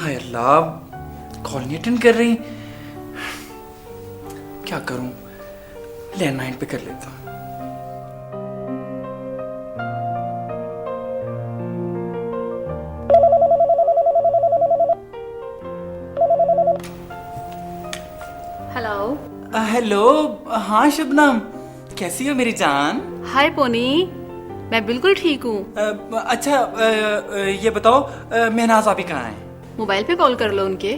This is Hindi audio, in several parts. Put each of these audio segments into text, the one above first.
हाय अल्लाह, कॉल नहीं अटेंड कर रही। क्या करूं, लैंडलाइन पे कर लेता हूं। हेलो। हेलो, हाँ शबनम, कैसी हो मेरी जान? हाय पोनी, मैं बिल्कुल ठीक हूँ। अच्छा, ये बताओ, महनाज अभी कहाँ है? मोबाइल पे कॉल कर लो उनके।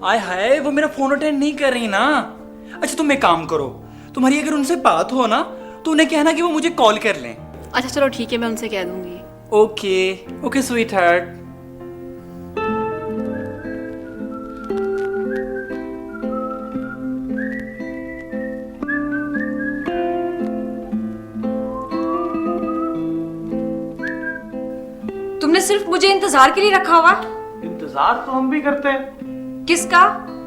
आय हाय, वो मेरा फोन अटेंड नहीं कर रही ना। अच्छा तुम एक काम करो, तुम्हारी अगर उनसे बात हो ना तो उन्हें कहना कि वो मुझे कॉल कर लें। अच्छा चलो ठीक है, मैं उनसे कह दूंगी। Okay okay sweet heart. तुमने सिर्फ मुझे इंतजार के लिए रखा हुआ? इंतजार तो हम भी करते हैं, किसका?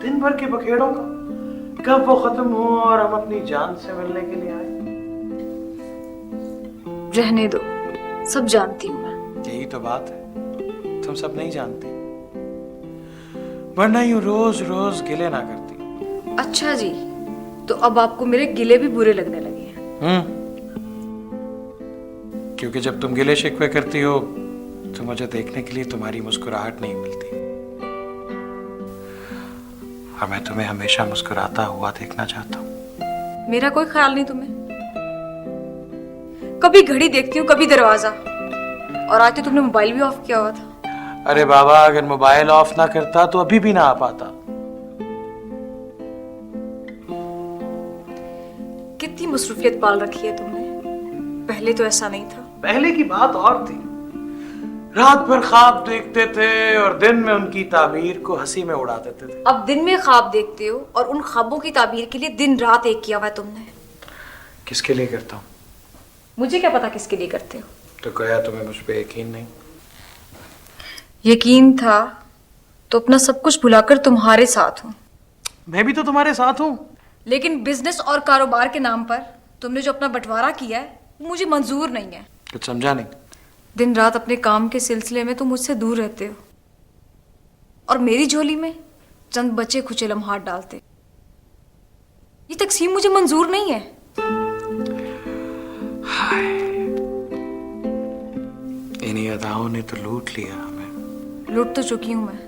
दिन भर के बखेड़ों का। कब वो खत्म हो और हम अपनी जान से मिलने के लिए आए। रहने दो, सब जानती हूँ मैं। यही तो बात है, तुम सब नहीं जानती, वरना यूं रोज रोज गिले ना करती। अच्छा जी, तो अब आपको मेरे गिले भी बुरे लगने लगे हैं। क्योंकि जब तुम गिले शिकवे करती हो तो मुझे देखने के लिए तुम्हारी मुस्कुराहट नहीं मिलती, और मैं तुम्हें हमेशा मुस्कुराता हुआ देखना चाहता हूँ। मेरा कोई ख्याल नहीं तुम्हें। कभी घड़ी देखती हूँ, कभी दरवाजा, और आज तो तुमने मोबाइल भी ऑफ किया हुआ था। अरे बाबा, अगर मोबाइल ऑफ ना करता तो अभी भी ना आ पाता। कितनी मसरूफियत पाल रखी है तुमने, पहले तो ऐसा नहीं था। पहले की बात और थी, रात भर ख्वाब देखते थे और दिन में उनकी ताबीर को हंसी में उड़ा देते थे। अब दिन में ख्वाब देखते हो और उन ख्वाबों की ताबीर के लिए दिन रात एक किया हुआ है तुमने। किसके लिए करता हूँ? मुझे क्या पता किसके लिए करते हो। तो गया तुम्हें मुझ पे यकीन नहीं? यकीन था तो अपना सब कुछ भुलाकर तुम्हारे साथ हूँ। मैं भी तो तुम्हारे साथ हूँ। लेकिन बिजनेस और कारोबार के नाम पर तुमने जो अपना बंटवारा किया है वो मुझे मंजूर नहीं है। कुछ समझा नहीं? दिन रात अपने काम के सिलसिले में तुम मुझसे दूर रहते हो और मेरी झोली में चंद बचे खुचे लम्हात डालते। ये तकसीम मुझे मंजूर नहीं है। इन्हीं अदाओं ने तो लूट लिया हमें। लूट तो चुकी हूं मैं,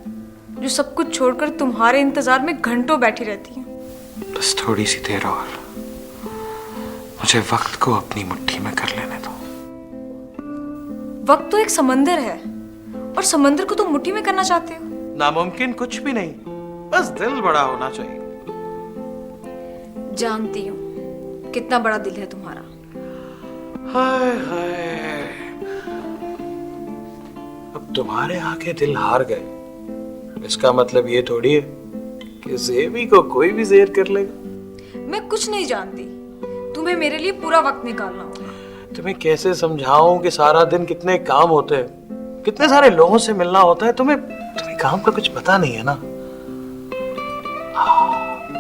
जो सब कुछ छोड़कर तुम्हारे इंतजार में घंटों बैठी रहती हूँ। बस थोड़ी सी देर और, मुझे वक्त को अपनी मुट्ठी में कर लेने दो। वक्त तो एक समंदर है और समंदर को तुम मुट्ठी में करना चाहते हो। नामुमकिन कुछ भी नहीं, बस दिल बड़ा होना चाहिए। जानती हूँ कितना बड़ा दिल है तुम्हारा। हाय हाय, अब तुम्हारे आके दिल हार गए, इसका मतलब ये थोड़ी है कि ज़ेबी को कोई भी ज़ेर कर लेगा। मैं कुछ नहीं जानती, तुम्हें मेरे लिए पूरा वक्त निकालना होगा। तुम्हें कैसे समझाऊं कि सारा दिन कितने काम होते हैं, कितने सारे लोगों से मिलना होता है। तुम्हें काम का कुछ पता नहीं है ना।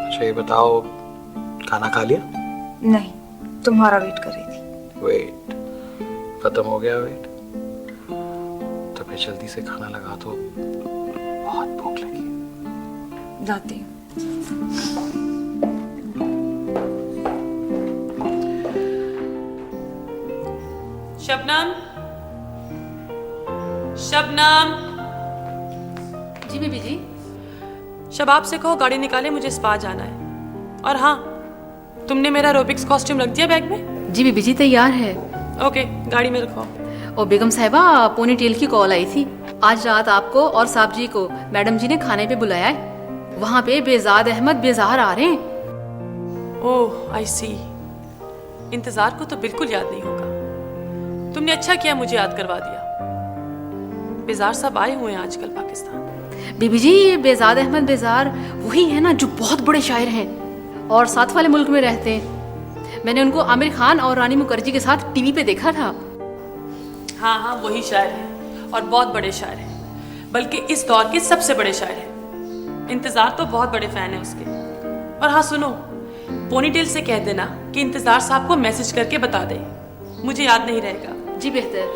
अच्छा ये बताओ, खाना खा लिया? नहीं, तुम्हारा वेट कर रही थी। वेट खत्म हो गया? वेट तो फिर जल्दी से खाना लगा दो, बहुत भूख लगी। लाती हूँ। शबनम, शबनम। जी बीबी जी। शबाब से कहो गाड़ी निकाले, मुझे स्पा जाना है। और हाँ, तुमने मेरा एरोबिक्स कॉस्ट्यूम रख दिया बैग में? जी बीबी जी तैयार है। ओके, गाड़ी में रखो। और बेगम साहिबा, पोनी टेल की कॉल आई थी। आज रात आपको और साहब जी को मैडम जी ने खाने पे बुलाया है। वहाँ पे बेजाद अहमद बेजार आ रहे हैं। ओह आई सी। इंतजार को तो बिल्कुल याद नहीं होगा। तुमने अच्छा किया मुझे याद करवा दिया। बेजार साहब आए हुए हैं आजकल पाकिस्तान। बीबी जी, ये बेजाद अहमद बेजार वही है ना जो बहुत बड़े शायर हैं और साथ वाले मुल्क में रहते हैं। मैंने उनको आमिर खान और रानी मुखर्जी के साथ टीवी पे देखा था। हाँ हाँ, वही शायर हैं और बहुत बड़े शायर हैं, बल्कि इस दौर के सबसे बड़े शायर हैं। इंतजार तो बहुत बड़े फैन है उसके। और हाँ सुनो, पोनीटेल से कह देना कि इंतजार साहब को मैसेज करके बता दे, मुझे याद नहीं रहेगा। जी बेहतर।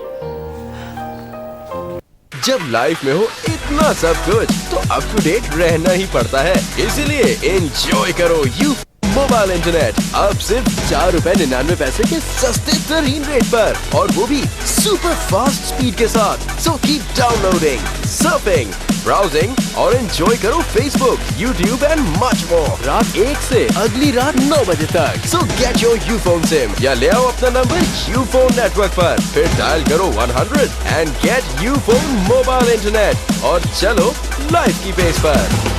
जब लाइफ में हो इतनी इतना सब कुछ तो अप टू डेट रहना ही पड़ता है। इसीलिए एंजॉय करो यू मोबाइल इंटरनेट अब सिर्फ ₹4.99 के सस्ते तरीन रेट पर, और वो भी सुपर फास्ट स्पीड के साथ। So keep downloading, surfing, browsing और एंजॉय करो Facebook, YouTube and much more. रात 1 से अगली रात 9 बजे तक। सो गेट योर यूफोन सिम या ले आओ अपना नंबर यूफोन नेटवर्क पर, फिर डायल करो 100 and get Ufone mobile internet और चलो लाइफ की पेस पर।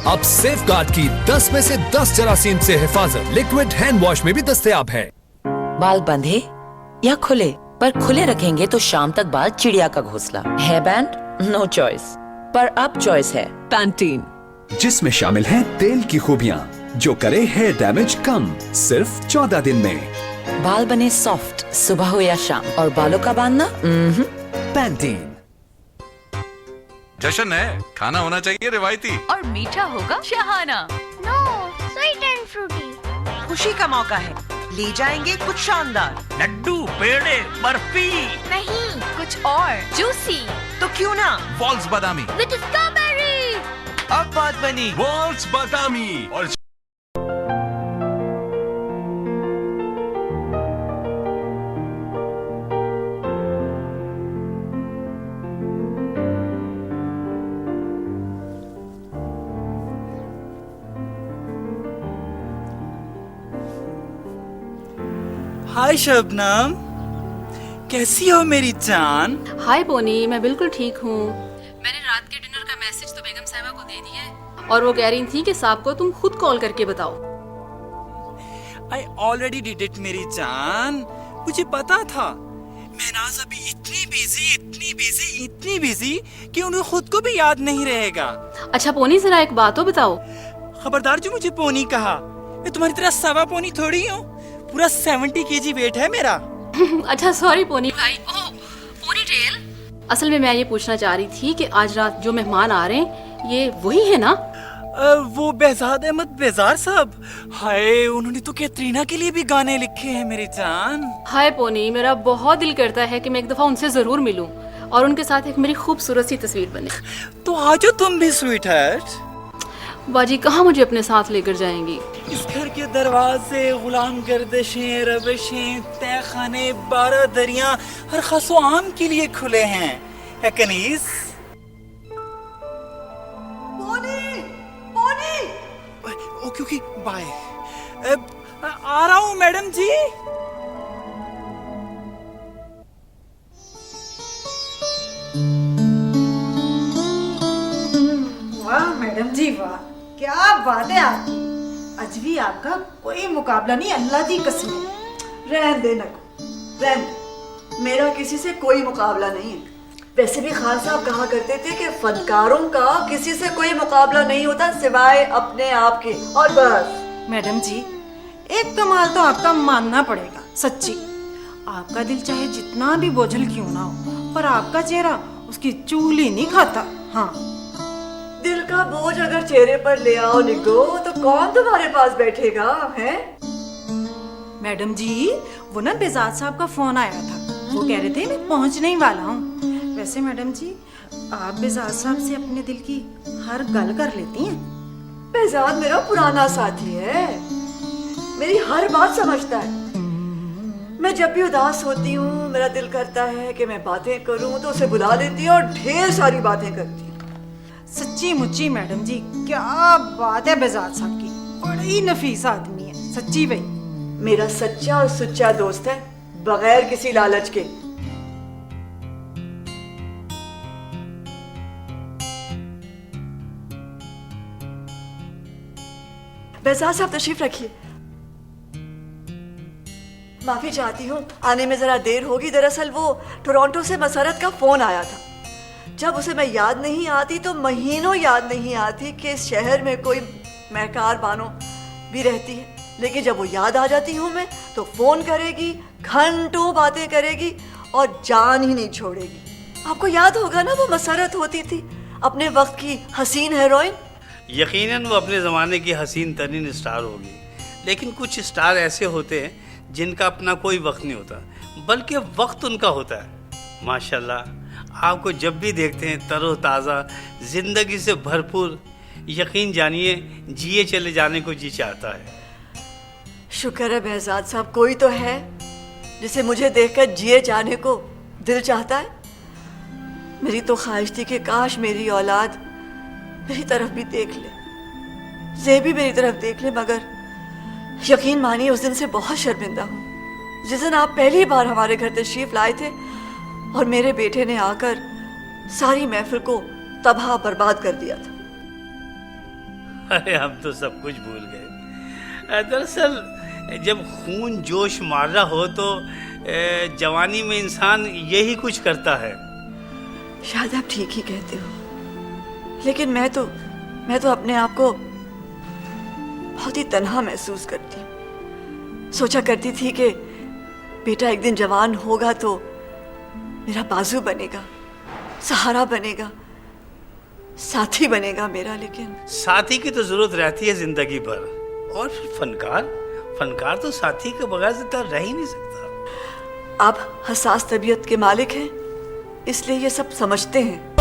अब सेफगार्ड की 10 में से 10 जरासीम से हिफाजत लिक्विड हैंड वॉश में भी दस्तयाब है। बाल बंधे या खुले, पर खुले रखेंगे तो शाम तक बाल चिड़िया का घोंसला। हेयर बैंड नो चॉइस, पर अब चॉइस है पैंटीन, जिसमें शामिल हैं तेल की खूबियाँ जो करे हेयर डैमेज कम, सिर्फ 14 दिन में। बाल बने सॉफ्ट सुबह हो या शाम, और बालों का बांधना पैंटीन। जश्न है, खाना होना चाहिए रिवायती और मीठा होगा Shahana. No, sweet and fruity. खुशी का मौका है, ले जाएंगे कुछ शानदार। लड्डू, पेड़े, बर्फी। नहीं, कुछ और जूसी। तो क्यों ना वॉल्स बादामी विद स्ट्रॉबेरी। अब बात बनी वॉल्स बादामी। और हाय शबनम, कैसी हो मेरी जान? हाय पोनी, मैं बिल्कुल ठीक हूँ। मैंने रात के डिनर का मैसेज तो बेगम साहिबा को दे दिया है, और वो कह रही थी कि साहब को तुम खुद कॉल करके बताओ। I already did it मेरी जान, मुझे पता था। महनाज अभी इतनी बिजी कि उन्हें खुद को भी याद नहीं रहेगा। अच्छा पोनी, जरा एक बात तो बताओ। खबरदार जो मुझे पोनी कहा, मैं तुम्हारी तरह सवा पोनी थोड़ी हूँ, पूरा 70 kg वेट है मेरा। अच्छा सॉरी पोनी भाई। ओह पोनी टेल। असल में मैं ये पूछना चाह रही थी कि आज रात जो मेहमान आ रहे हैं ये वही है ना? वो बेजाद अहमद बेजार साहब। हाय, उन्होंने तो कैटरीना के लिए भी गाने लिखे हैं मेरी जान। हाय पोनी, मेरा बहुत दिल करता है कि मैं एक दफा उनसे जरूर मिलूं और उनके साथ एक मेरी खूबसूरत सी तस्वीर बने। तो आ जाओ तुम भी स्वीट हार्ट। बाजी कहाँ मुझे अपने साथ लेकर जाएंगी? इस घर के दरवाजे, गुलाम गर्दिशें, रविशें, तहखाने, 12 दरियां हर खासो आम के लिए खुले हैं। है कनीज? Okay bye. आ रहा हूँ मैडम जी। वाह मैडम जी वाह, क्या बात है आपकी। आज भी आपका कोई मुकाबला नहीं, अल्लाह दी कसम। रहन दे नको, रहन दे, मेरा किसी से कोई मुकाबला नहीं है। वैसे भी खान साहब कहा करते थे कि फनकारों का किसी से कोई मुकाबला नहीं होता सिवाय अपने आप के। और बस मैडम जी, एक कमाल तो आपका मानना पड़ेगा, सच्ची। आपका दिल चाहे जितना भी बोझल क्यों ना हो, पर आपका चेहरा उसकी चूल ही नहीं खाता। हाँ, दिल का बोझ अगर चेहरे पर ले आओ निगो, तो कौन तुम्हारे पास बैठेगा है? मैडम जी, वो ना बेजाद साहब का फोन आया था, वो कह रहे थे मैं पहुंचने ही वाला हूँ। वैसे मैडम जी, आप बेजाद साहब से अपने दिल की हर गल कर लेती हैं। बेजाद मेरा पुराना साथी है, मेरी हर बात समझता है। मैं जब भी उदास होती हूँ, मेरा दिल करता है कि मैं बातें करूँ, तो उसे बुला लेती हूँ और ढेर सारी बातें करती हूँ। सच्ची मुच्ची मैडम जी, क्या बात है बेजाद साहब की, बड़ी नफीस आदमी है सच्ची। भाई मेरा सच्चा और सुच्चा दोस्त है, बगैर किसी लालच के। बेजाद साहब तशरीफ रखिए। माफी चाहती हूँ, आने में जरा देर होगी। दरअसल वो टोरंटो से मसरत का फोन आया था। जब उसे मैं याद नहीं आती तो महीनों याद नहीं आती कि इस शहर में कोई महकार बानो भी रहती है। लेकिन जब वो याद आ जाती हूँ मैं, तो फोन करेगी, घंटों बातें करेगी और जान ही नहीं छोड़ेगी। आपको याद होगा ना, वो मसरत होती थी, अपने वक्त की हसीन हीरोइन। यकीनन वो अपने ज़माने की हसीन तरीन स्टार होगी, लेकिन कुछ स्टार ऐसे होते हैं जिनका अपना कोई वक्त नहीं होता, बल्कि वक्त उनका होता है। माशाल्लाह, आपको जब भी देखते हैं तरोताज़ा, जिंदगी से भरपूर, यकीन जानिए जिए चले जाने को जी चाहता है। शुक्र है behzad साहब, कोई तो है जिसे मुझे देखकर जिए जाने को दिल चाहता है। मेरी तो ख्वाहिश थी कि काश मेरी औलाद मेरी तरफ भी देख ले, ज़ेबी मेरी तरफ देख ले, मगर यकीन मानिए उस दिन से बहुत शर्मिंदा हूँ। जिस दिन आप पहली बार हमारे घर तशरीफ लाए थे और मेरे बेटे ने आकर सारी महफिल को तबाह बर्बाद कर दिया था। अरे हम तो सब कुछ भूल गए। दरअसल जब खून जोश मार रहा हो तो जवानी में इंसान यही कुछ करता है। शायद आप ठीक ही कहते हो, लेकिन मैं तो अपने आप को बहुत ही तन्हा महसूस करती हूँ। सोचा करती थी कि बेटा एक दिन जवान होगा तो मेरा बाजू बनेगा, सहारा बनेगा, साथी बनेगा मेरा। लेकिन साथी की तो जरूरत रहती है जिंदगी भर, और फिर फनकार तो साथी के बगैर जिंदा रह ही नहीं सकता। आप हसास तबीयत के मालिक हैं, इसलिए ये सब समझते हैं।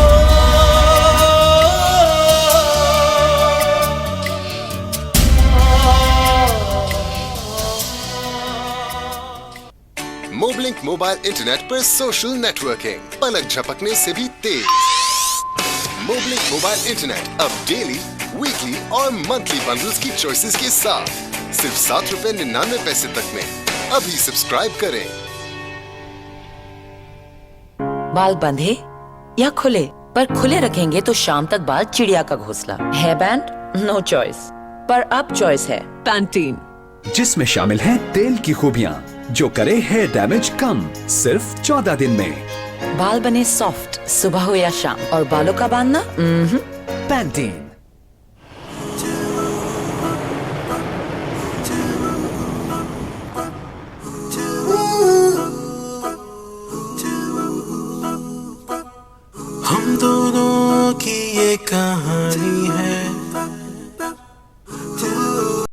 मोबलिंक मोबाइल इंटरनेट पर सोशल नेटवर्किंग पलक झपकने से भी तेज। मोबलिंक मोबाइल इंटरनेट अब डेली, वीकली और मंथली बंडल्स की चॉइसेस के साथ सिर्फ ₹7.99 तक में। अभी सब्सक्राइब करें। बाल बंधे या खुले, पर खुले रखेंगे तो शाम तक बाल चिड़िया का घोंसला। हेयर बैंड नो चॉइस, पर अब चॉइस है पैंटीन, जिसमें शामिल है तेल की खूबियाँ जो करे हेयर डैमेज कम, सिर्फ 14 दिन में। बाल बने सॉफ्ट सुबह हो या शाम, और बालों का बांधना पैंटीन। हम दोनों की ये कहानी